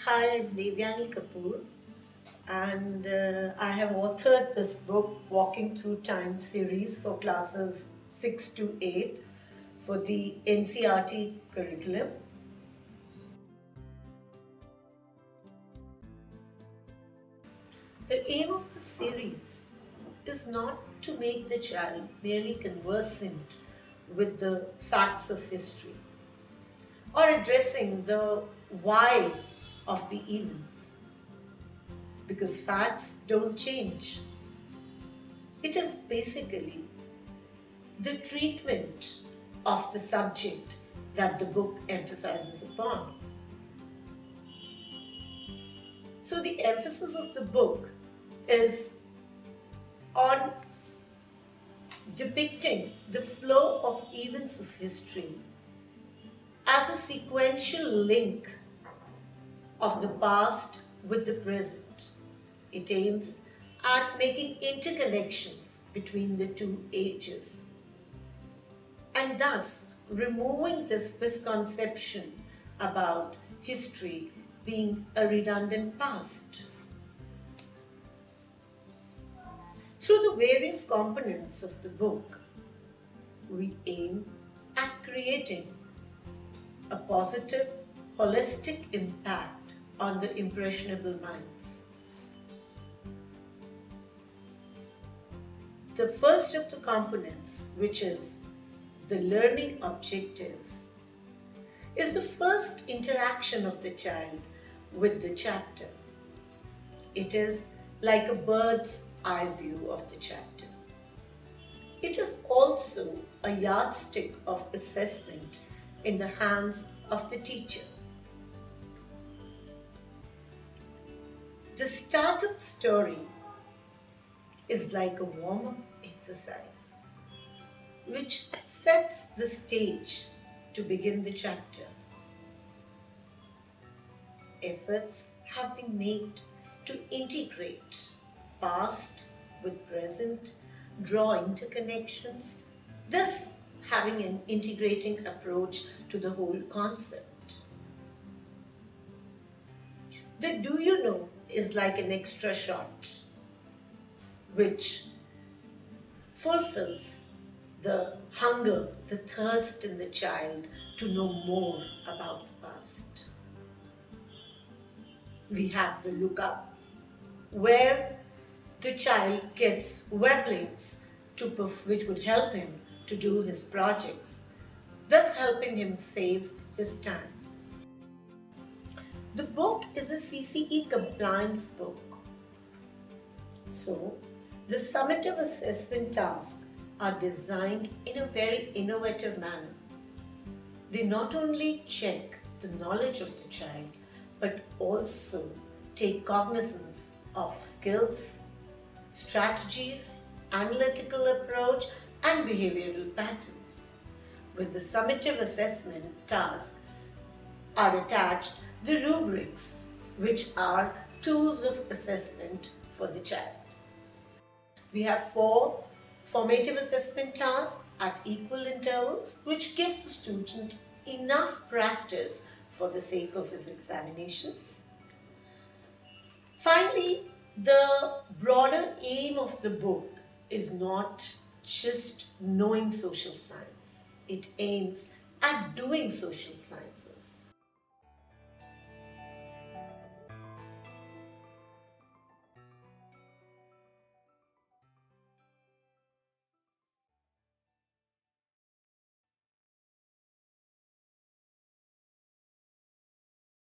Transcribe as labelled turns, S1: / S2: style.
S1: Hi, I'm Devyani Kapoor, and I have authored this book, Walking Through Time series for classes 6 to 8 for the NCERT curriculum. The aim of the series is not to make the child merely conversant with the facts of history or addressing the why of the events, because facts don't change. It is basically the treatment of the subject that the book emphasizes upon. So, the emphasis of the book is on depicting the flow of events of history as a sequential link of the past with the present. It aims at making interconnections between the two ages and thus removing this misconception about history being a redundant past. Through the various components of the book, we aim at creating a positive, holistic impact on the impressionable minds. The first of the components, which is the learning objectives, is the first interaction of the child with the chapter. It is like a bird's eye view of the chapter. It is also a yardstick of assessment in the hands of the teacher. The startup story is like a warm-up exercise which sets the stage to begin the chapter. Efforts have been made to integrate past with present, draw interconnections, thus having an integrating approach to the whole concept. The do you know is like an extra shot which fulfills the hunger, the thirst in the child to know more about the past. We have the look up, where the child gets web links which would help him to do his projects, thus helping him save his time. The book is a CCE compliance book. So, the summative assessment tasks are designed in a very innovative manner. They not only check the knowledge of the child, but also take cognizance of skills, strategies, analytical approach, and behavioral patterns. With the summative assessment task are attached the rubrics, which are tools of assessment for the child. We have 4 formative assessment tasks at equal intervals, which give the student enough practice for the sake of his examinations. Finally, the broader aim of the book is not just knowing social science. It aims at doing social science.